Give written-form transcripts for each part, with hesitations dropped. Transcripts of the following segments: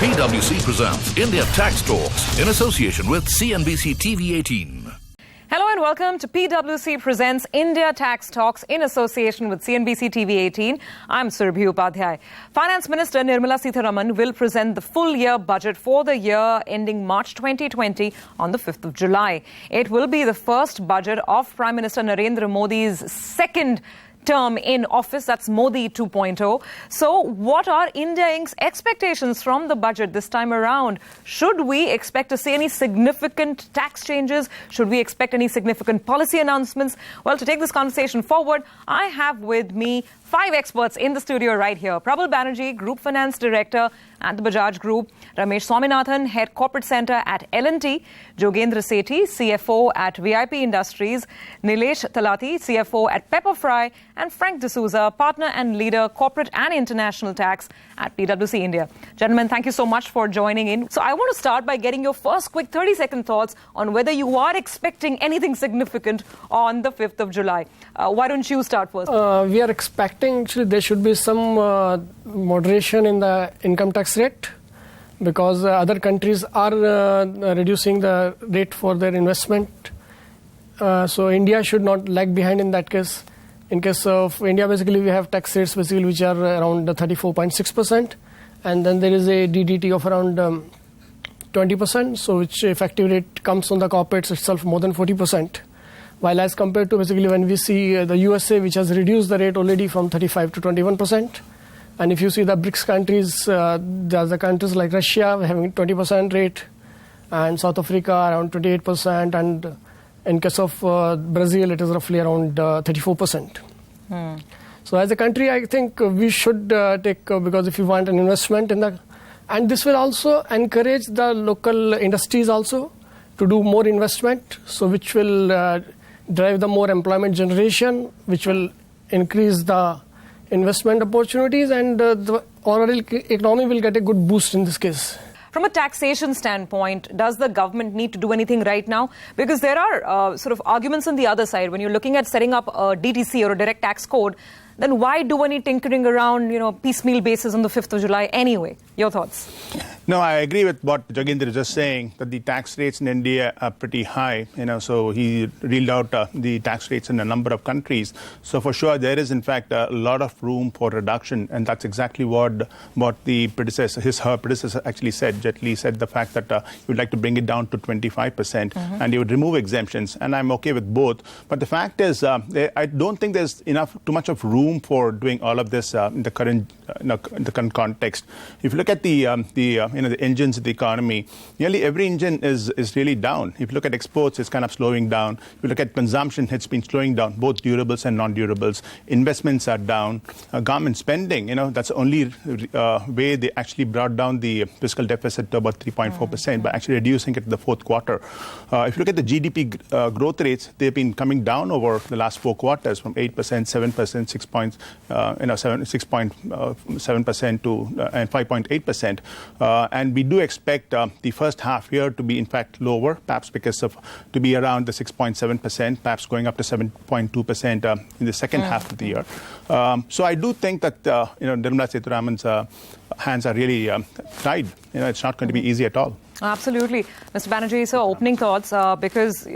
PWC presents India Tax Talks in association with CNBC TV 18. Hello and welcome to PWC presents India Tax Talks in association with CNBC TV 18. I'm Surbhi Upadhyay. Finance Minister Nirmala Sitharaman will present the full year budget for the year ending March 2020 on the 5th of July. It will be the first budget of Prime Minister Narendra Modi's second term in office. That's Modi 2.0. So what are India Inc.'s expectations from the budget this time around? Should we expect to see any significant tax changes? Should we expect any significant policy announcements? Well, to take this conversation forward, I have with me 5 experts in the studio right here. Prabal Banerjee, Group Finance Director at the Bajaj Group. Ramesh Swaminathan, Head Corporate Center at L&T. Jogendra Sethi, CFO at VIP Industries. Nilesh Talati, CFO at Pepperfry. And Frank D'Souza, Partner and Leader, Corporate and International Tax at PWC India. Gentlemen, thank you so much for joining in. So I want to start by getting your first quick 30-second thoughts on whether you are expecting anything significant on the 5th of July. Why don't you start first? We are expecting actually there should be some moderation in the income tax rate because other countries are reducing the rate for their investment. So India should not lag behind in that case. In case of India, basically we have tax rates basically which are around 34.6%, and then there is a DDT of around 20%, so which effective rate comes on the corporates itself more than 40%. While as compared to basically when we see the USA, which has reduced the rate already from 35 to 21%. And if you see the BRICS countries, there's the countries like Russia having 20% rate, and South Africa around 28%, and in case of Brazil, it is roughly around 34%. So as a country, I think we should take, because if you want an investment in the, and this will also encourage the local industries also to do more investment, so which will drive the more employment generation, which will increase the investment opportunities, and the overall economy will get a good boost in this case. From a taxation standpoint, does the government need to do anything right now? Because there are sort of arguments on the other side. When you're looking at setting up a DTC or a direct tax code, then why do any tinkering around, piecemeal basis on the 5th of July anyway? Your thoughts? No, I agree with what Jogendra is just saying, that the tax rates in India are pretty high. So he reeled out the tax rates in a number of countries. So for sure, there is in fact a lot of room for reduction, and that's exactly what the predecessor, her predecessor actually said. Jet Li said the fact that he would like to bring it down to 25%, and he would remove exemptions, and I'm okay with both. But the fact is, I don't think there's too much of room for doing all of this in the current context. If you look at the engines of the economy, nearly every engine is really down. If you look at exports, it's kind of slowing down. If you look at consumption, it's been slowing down, both durables and non-durables. Investments are down. Government spending, that's the only way they actually brought down the fiscal deficit to about 3.4% by actually reducing it in the fourth quarter. If you look at the GDP growth rates, they've been coming down over the last 4 quarters from 8%, 7%, 6.7% to and 5.8%. And we do expect the first half year to be in fact lower, perhaps to be around the 6.7%, perhaps going up to 7.2% in the second half of the year. So I do think that Nirmala Sitharaman's hands are really tied. It's not going to be easy at all. Absolutely. Mr. Banerjee, so opening thoughts, because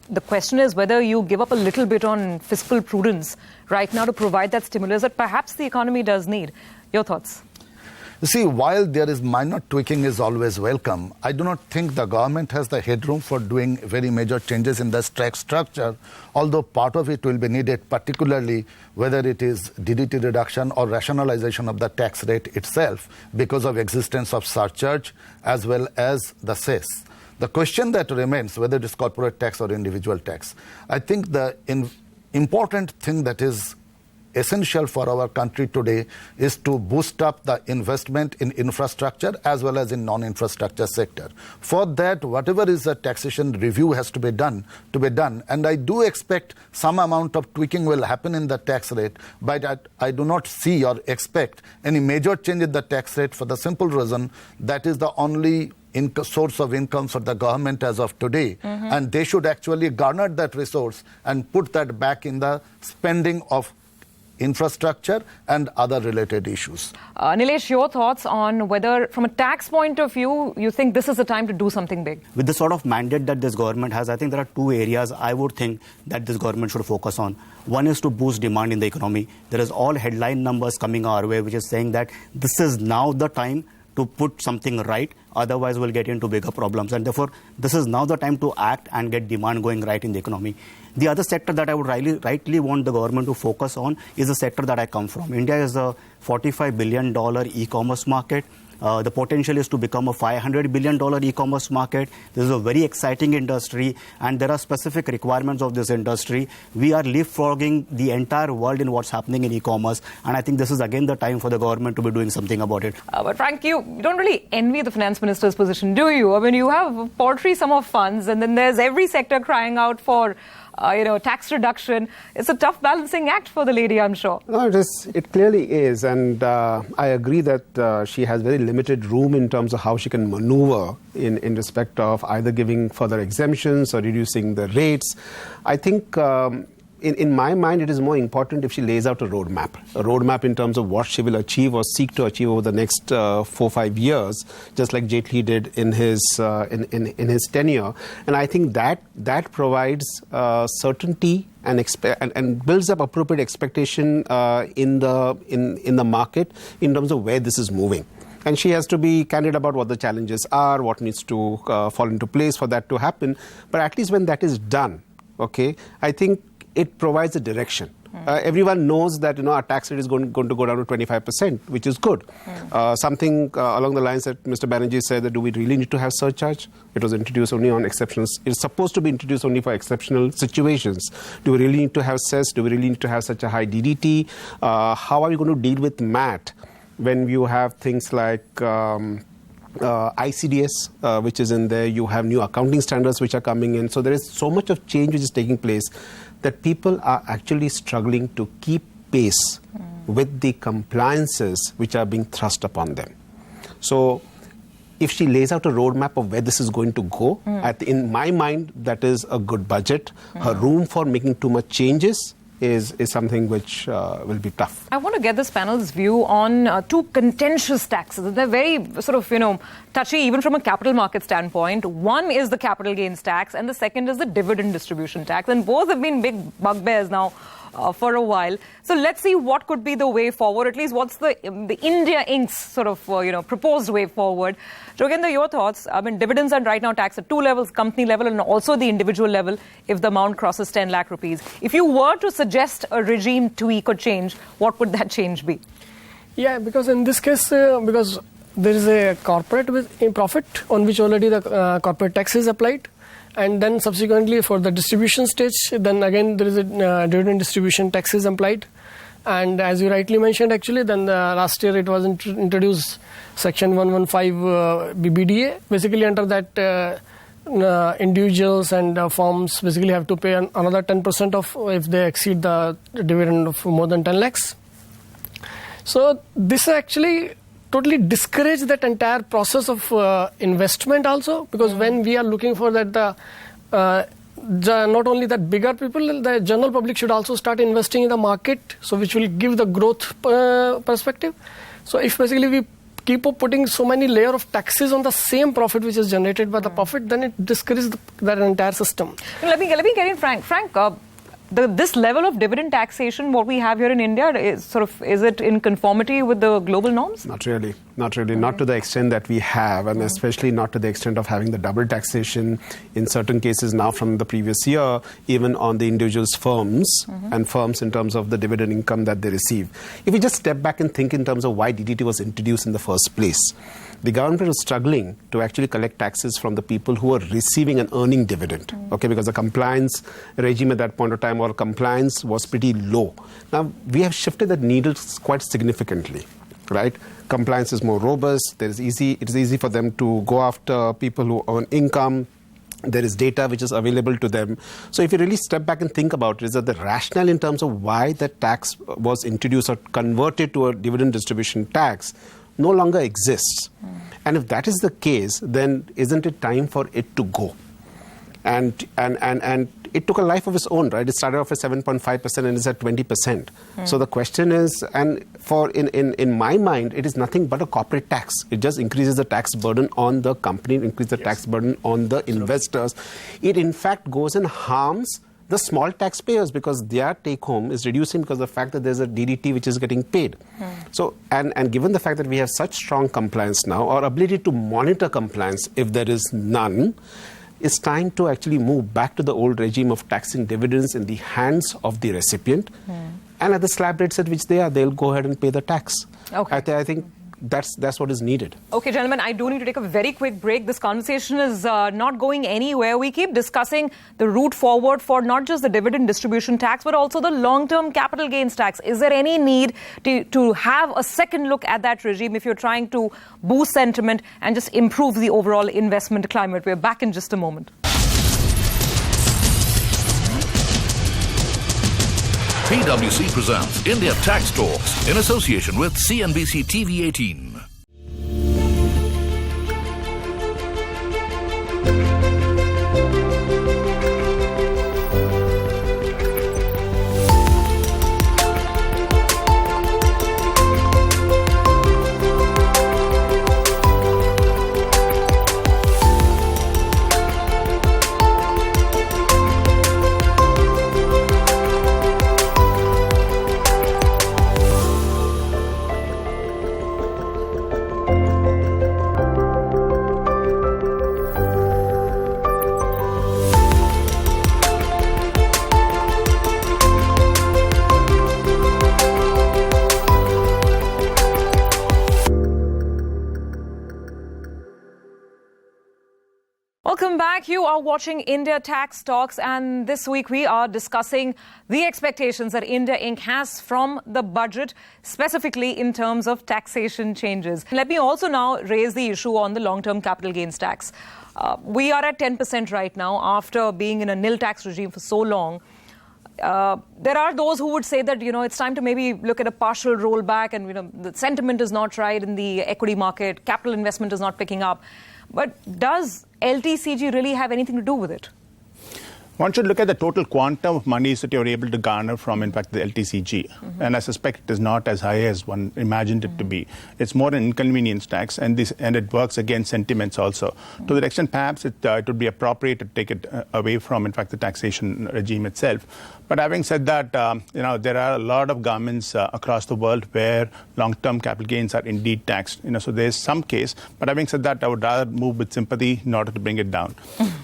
the question is whether you give up a little bit on fiscal prudence right now to provide that stimulus that perhaps the economy does need. Your thoughts? You see, while there is minor tweaking is always welcome, I do not think the government has the headroom for doing very major changes in the tax structure, although part of it will be needed, particularly whether it is DDT reduction or rationalization of the tax rate itself because of existence of surcharge as well as the cess. The question that remains, whether it is corporate tax or individual tax, I think the important thing that is essential for our country today is to boost up the investment in infrastructure as well as in non-infrastructure sector. For that, whatever is the taxation review has to be done, and I do expect some amount of tweaking will happen in the tax rate, but I do not see or expect any major change in the tax rate for the simple reason that is the only source of income for the government as of today, and they should actually garner that resource and put that back in the spending of infrastructure, and other related issues. Nilesh, your thoughts on whether, from a tax point of view, you think this is the time to do something big? With the sort of mandate that this government has, I think there are two areas I would think that this government should focus on. One is to boost demand in the economy. There is all headline numbers coming our way, which is saying that this is now the time to put something right, otherwise we'll get into bigger problems. And therefore, this is now the time to act and get demand going right in the economy. The other sector that I would rightly want the government to focus on is the sector that I come from. India is a $45 billion e-commerce market. The potential is to become a $500 billion e-commerce market. This is a very exciting industry, and there are specific requirements of this industry. We are leapfrogging the entire world in what's happening in e-commerce, and I think this is again the time for the government to be doing something about it. But Frank, you don't really envy the finance minister's position, do you? I mean, you have a paltry sum of funds, and then there's every sector crying out for tax reduction. It's a tough balancing act for the lady, I'm sure. No, it clearly is. And I agree that she has very limited room in terms of how she can maneuver in respect of either giving further exemptions or reducing the rates. I think in my mind, it is more important if she lays out a roadmap in terms of what she will achieve or seek to achieve over the next 4-5 years, just like Jaitley did in his tenure. And I think that provides certainty and builds up appropriate expectation in the market in terms of where this is moving. And she has to be candid about what the challenges are, what needs to fall into place for that to happen. But at least when that is done, okay, I think it provides a direction. Everyone knows that our tax rate is going to go down to 25%, which is good. Something along the lines that Mr. Banerjee said, that do we really need to have surcharge? It was introduced only on exceptional. It's supposed to be introduced only for exceptional situations. Do we really need to have cess? Do we really need to have such a high DDT? How are we going to deal with MAT when you have things like ICDS, which is in there? You have new accounting standards which are coming in. So there is so much of change which is taking place that people are actually struggling to keep pace with the compliances which are being thrust upon them. So if she lays out a roadmap of where this is going to go, in my mind, that is a good budget. Her room for making too much changes is something which will be tough. I want to get this panel's view on two contentious taxes. They're very sort of, touchy even from a capital market standpoint. One is the capital gains tax and the second is the dividend distribution tax. And both have been big bugbears now for a while. So let's see what could be the way forward. At least what's the India Inc.'s sort of, proposed way forward. Jogendra, your thoughts? I mean, dividends are right now taxed at two levels, company level and also the individual level if the amount crosses 10 lakh rupees. If you were to suggest a regime tweak or change, what would that change be? Yeah, because in this case, because there is a corporate with a profit on which already the corporate tax is applied. And then subsequently for the distribution stage, then again there is a dividend distribution tax is applied. And as you rightly mentioned, actually, then last year it was introduced Section 115 BBDA. Basically under that, individuals and firms basically have to pay another 10% of if they exceed the dividend of more than 10 lakhs. So this actually totally discourage that entire process of investment also, because when we are looking for that, not only that bigger people, the general public should also start investing in the market, so which will give the growth perspective. So if basically we keep up putting so many layer of taxes on the same profit which is generated by the profit, then it discourages that entire system. Let me get in, Frank. Frank, this level of dividend taxation, what we have here in India, is it in conformity with the global norms? Not really. Not to the extent that we have, and especially not to the extent of having the double taxation in certain cases now from the previous year, even on the individuals' firms and firms in terms of the dividend income that they receive. If we just step back and think in terms of why DDT was introduced in the first place, the government was struggling to actually collect taxes from the people who were receiving and earning dividend, because the compliance regime at that point of time or compliance was pretty low. Now, we have shifted that needle quite significantly, right? Compliance is more robust. It is easy for them to go after people who earn income. There is data which is available to them. So if you really step back and think about it, is that the rationale in terms of why that tax was introduced or converted to a dividend distribution tax no longer exists. And if that is the case, then isn't it time for it to go? And it took a life of its own, right? It started off at 7.5% and is at 20%. So the question is, and in my mind, it is nothing but a corporate tax. It just increases the tax burden on the company, increases the tax burden on the investors. It in fact goes and harms the small taxpayers because their take home is reducing because of the fact that there's a DDT which is getting paid. So, and given the fact that we have such strong compliance now, our ability to monitor compliance, if there is none, it's time to actually move back to the old regime of taxing dividends in the hands of the recipient. And at the slab rates at which they are, they'll go ahead and pay the tax. Okay. I think that's what is needed. Okay, gentlemen, I do need to take a very quick break. This conversation is not going anywhere. We keep discussing the route forward for not just the dividend distribution tax, but also the long-term capital gains tax. Is there any need to have a second look at that regime if you're trying to boost sentiment and just improve the overall investment climate? We're back in just a moment. PWC presents India Tax Talks in association with CNBC TV 18. Welcome back. You are watching India Tax Talks, and this week we are discussing the expectations that India Inc. has from the budget, specifically in terms of taxation changes. Let me also now raise the issue on the long-term capital gains tax. We are at 10% right now after being in a nil tax regime for so long. There are those who would say that, it's time to maybe look at a partial rollback and, the sentiment is not right in the equity market, capital investment is not picking up. But does LTCG really have anything to do with it? One should look at the total quantum of monies that you're able to garner from, in fact, the LTCG. And I suspect it is not as high as one imagined it to be. It's more an inconvenience tax, and it works against sentiments also. To that extent, perhaps it would be appropriate to take it away from, in fact, the taxation regime itself. But having said that, there are a lot of governments across the world where long-term capital gains are indeed taxed. So there's some case. But having said that, I would rather move with sympathy in order to bring it down.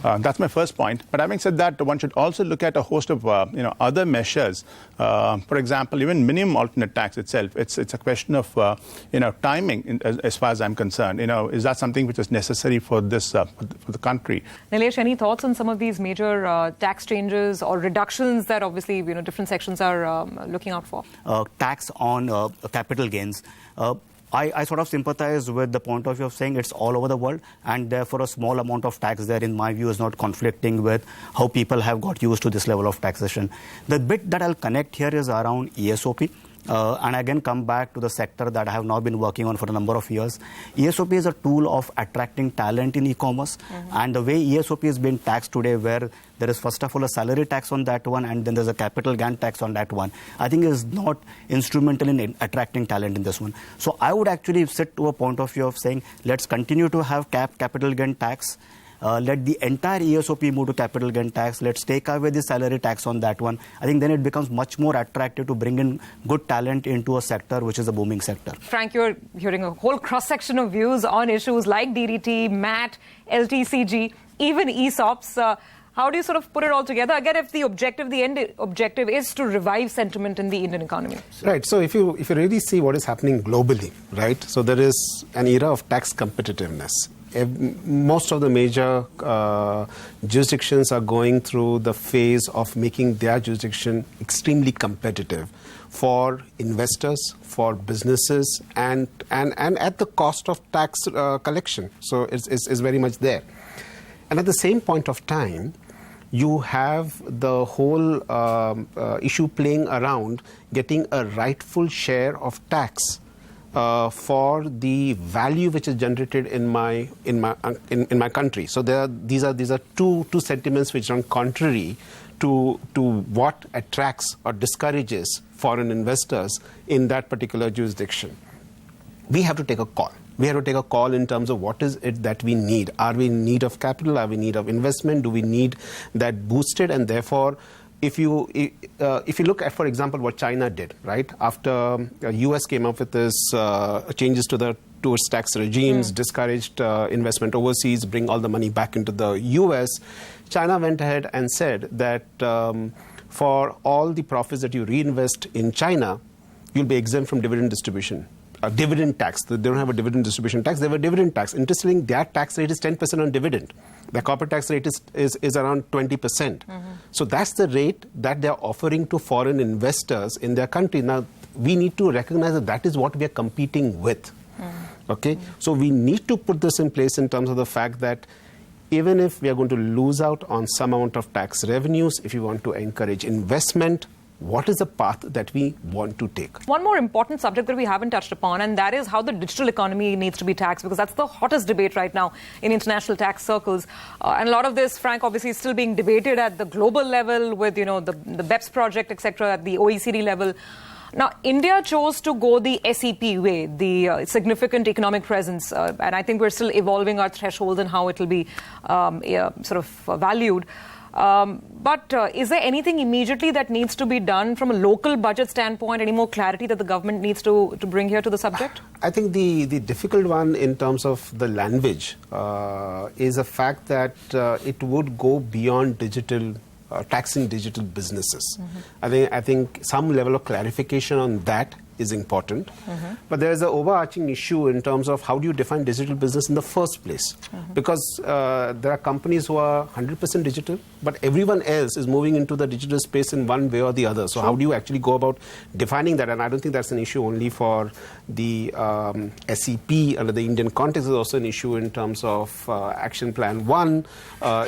That's my first point. But having said that, one should also look at a host of other measures. For example, even minimum alternate tax itself. It's a question of timing, as far as I'm concerned. Is that something which is necessary for this for the country? Nilesh, any thoughts on some of these major tax changes or reductions that obviously different sections are looking out for? Tax on capital gains. I sort of sympathize with the point of view of saying it's all over the world, and therefore a small amount of tax there, in my view, is not conflicting with how people have got used to this level of taxation. The bit that I'll connect here is around ESOP. And again, come back to the sector that I have now been working on for a number of years. ESOP is a tool of attracting talent in e-commerce. And the way ESOP is being taxed today, where there is first of all a salary tax on that one, and then there's a capital gain tax on that one, I think is not instrumental in attracting talent in this one. So I would actually sit to a point of view of saying, let's continue to have capital gain tax. Let the entire ESOP move to capital gain tax. Let's take away the salary tax on that one. I think then it becomes much more attractive to bring in good talent into a sector which is a booming sector. Frank, you're hearing a whole cross-section of views on issues like DDT, MAT, LTCG, even ESOPs. How do you sort of put it all together? Again, if the end objective is to revive sentiment in the Indian economy. Right. So if you really see what is happening globally, right? So there is an era of tax competitiveness. Most of the major jurisdictions are going through the phase of making their jurisdiction extremely competitive for investors, for businesses, and at the cost of tax collection. So it's very much there. And at the same point of time, you have the whole issue playing around getting a rightful share of tax for the value which is generated in my country. So these are two sentiments which run contrary to what attracts or discourages foreign investors in that particular jurisdiction. We have to take a call. We have to take a call in terms of what is it that we need. Are we in need of capital? Are we in need of investment? Do we need that boosted? And therefore, if you look at, for example, what China did, right? After US came up with this changes towards tax regimes, discouraged investment overseas, bring all the money back into the US, China went ahead and said that for all the profits that you reinvest in China, you'll be exempt from dividend distribution. Dividend tax. They don't have a dividend distribution tax. They have a dividend tax. Interestingly, their tax rate is 10% on dividend. Their corporate tax rate is around 20%. So that's the rate that they're offering to foreign investors in their country. Now, we need to recognize that that is what we are competing with. Okay? So we need to put this in place in terms of the fact that even if we are going to lose out on some amount of tax revenues, if you want to encourage investment, what is the path that we want to take? One more important subject that we haven't touched upon, and that is how the digital economy needs to be taxed, because that's the hottest debate right now in international tax circles. And a lot of this, Frank, obviously is still being debated at the global level with, the BEPS project, etc., at the OECD level. Now, India chose to go the SEP way, the significant economic presence, and I think we're still evolving our thresholds and how it will be valued. But is there anything immediately that needs to be done from a local budget standpoint, any more clarity that the government needs to bring here to the subject? I think the difficult one in terms of the language is the fact that it would go beyond digital, taxing digital businesses. I think some level of clarification on that is important. But there is an overarching issue in terms of how do you define digital business in the first place? Because there are companies who are 100% digital, but everyone else is moving into the digital space in one way or the other. So how do you actually go about defining that? And I don't think that's an issue only for the SEP under the Indian context. It's also an issue in terms of Action Plan 1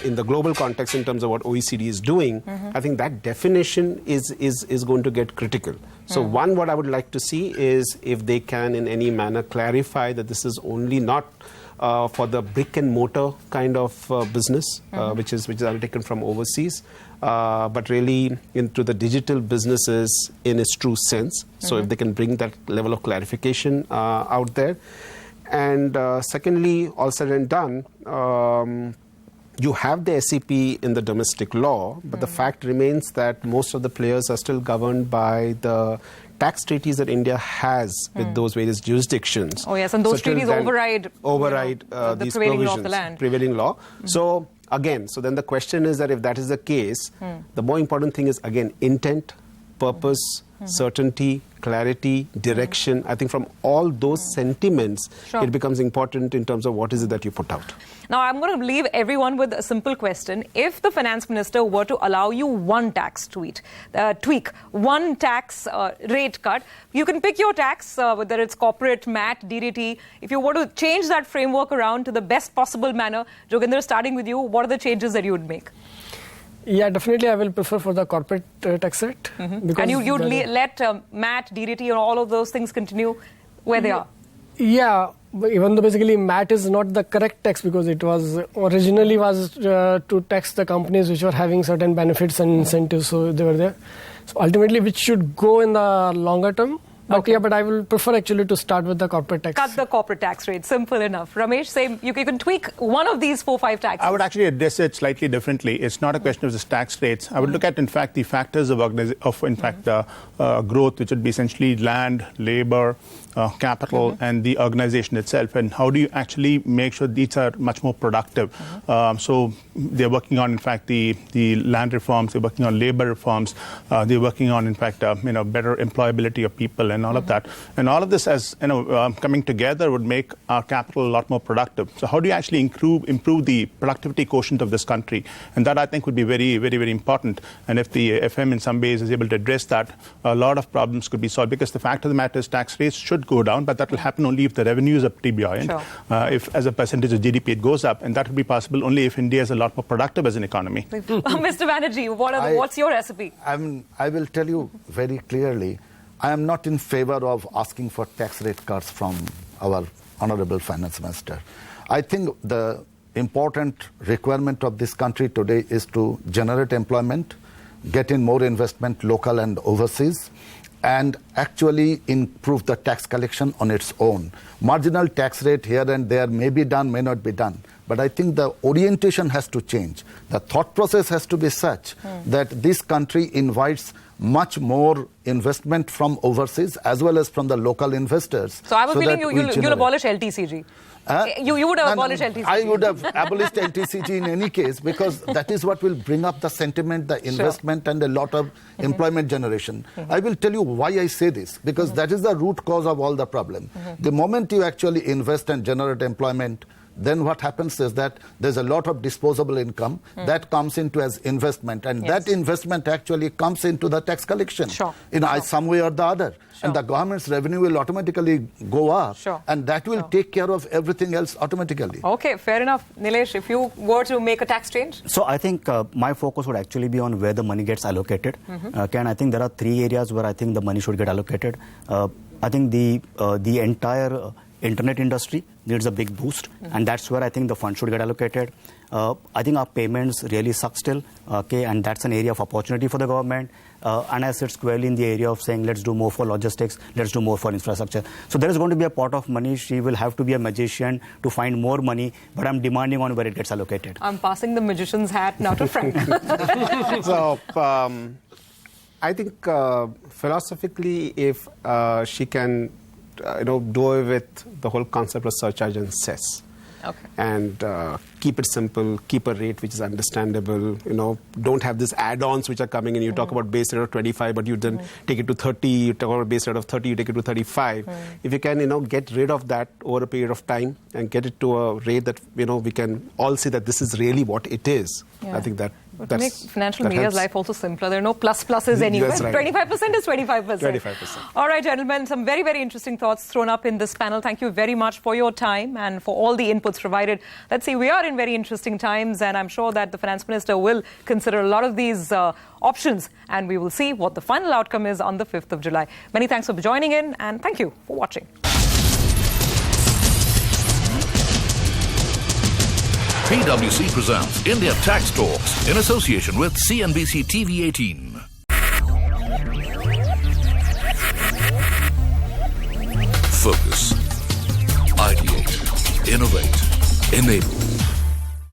in the global context in terms of what OECD is doing. I think that definition is going to get critical. So one, what I would like to see is if they can in any manner clarify that this is only not for the brick and mortar kind of business, which is undertaken from overseas, but really into the digital businesses in its true sense. So if they can bring that level of clarification out there. And secondly, all said and done, you have the SEP in the domestic law, but the fact remains that most of the players are still governed by the tax treaties that India has with those various jurisdictions. Oh yes, and those treaties override the these prevailing law of the land. Prevailing law. So again, then the question is that if that is the case, the more important thing is again intent, purpose, certainty, clarity, direction. I think from all those sentiments, it becomes important in terms of what is it that you put out. Now, I'm going to leave everyone with a simple question. If the finance minister were to allow you one tax tweak, one tax rate cut, you can pick your tax, whether it's corporate, MAT, DDT. If you were to change that framework around to the best possible manner, Joginder, starting with you, what are the changes that you would make? Yeah, definitely I will prefer for the corporate tax rate. Because and you'd let MAT, DDT and all of those things continue where they are? Yeah, even though basically MAT is not the correct tax because it was originally to tax the companies which were having certain benefits and incentives, so they were there. So ultimately which should go in the longer term. But yeah, but I will prefer actually to start with the corporate tax. Cut the corporate tax rate. Simple enough. Ramesh, same. You can tweak one of these 4-5 taxes. I would actually address it slightly differently. It's not a question of just tax rates. I would look at, in fact, the factors of growth, which would be essentially land, labor, capital, and the organization itself. And how do you actually make sure these are much more productive? So they're working on, in fact, the land reforms. They're working on labor reforms. They're working on, in fact, better employability of people and all of that. And all of this, as coming together, would make our capital a lot more productive. So how do you actually improve the productivity quotient of this country? And that, I think, would be very, very, very important. And if the FM in some ways is able to address that, a lot of problems could be solved. Because the fact of the matter is tax rates should go down, but that will happen only if the revenues are pretty buoyant. Sure. If, as a percentage of GDP, it goes up. And that will be possible only if India is a lot more productive as an economy. Mr. Banerjee, what's your recipe? I will tell you very clearly, I am not in favor of asking for tax rate cuts from our Honorable Finance Minister. I think the important requirement of this country today is to generate employment, get in more investment, local and overseas, and actually improve the tax collection on its own. Marginal tax rate here and there may be done, may not be done. But I think the orientation has to change. The thought process has to be such that this country invites much more investment from overseas as well as from the local investors. So I was feeling you'll abolish LTCG. You would have abolished LTCG. I would have abolished LTCG in any case, because that is what will bring up the sentiment, the investment, and a lot of employment generation. I will tell you why I say this, because that is the root cause of all the problem. The moment you actually invest and generate employment, then what happens is that there's a lot of disposable income that comes into as investment, and that investment actually comes into the tax collection in some way or the other. And the government's revenue will automatically go up, and that will take care of everything else automatically. Okay, fair enough. Nilesh, if you were to make a tax change? So I think my focus would actually be on where the money gets allocated. And I think there are 3 areas where I think the money should get allocated. I think the entire internet industry needs a big boost, and that's where I think the fund should get allocated. I think our payments really suck still, and that's an area of opportunity for the government. And I sit squarely in the area of saying, let's do more for logistics, let's do more for infrastructure. So there is going to be a pot of money. She will have to be a magician to find more money, but I'm demanding on where it gets allocated. I'm passing the magician's hat now to Frank. So I think philosophically, if she can do away with the whole concept of surcharge and cess. And keep it simple, keep a rate which is understandable, don't have these add-ons which are coming in. You talk about base rate of 25, but you then take it to 30, you talk about base rate of 30, you take it to 35. If you can, get rid of that over a period of time and get it to a rate that, we can all see that this is really what it is. I think that to make financial media's life also simpler. There are no pluses anywhere. That's right. 25% is 25%. 25%. All right, gentlemen, some very, very interesting thoughts thrown up in this panel. Thank you very much for your time and for all the inputs provided. Let's see, we are in very interesting times, and I'm sure that the Finance Minister will consider a lot of these options, and we will see what the final outcome is on the 5th of July. Many thanks for joining in, and thank you for watching. PWC presents India Tax Talks in association with CNBC TV 18. Focus. Ideate. Innovate. Enable.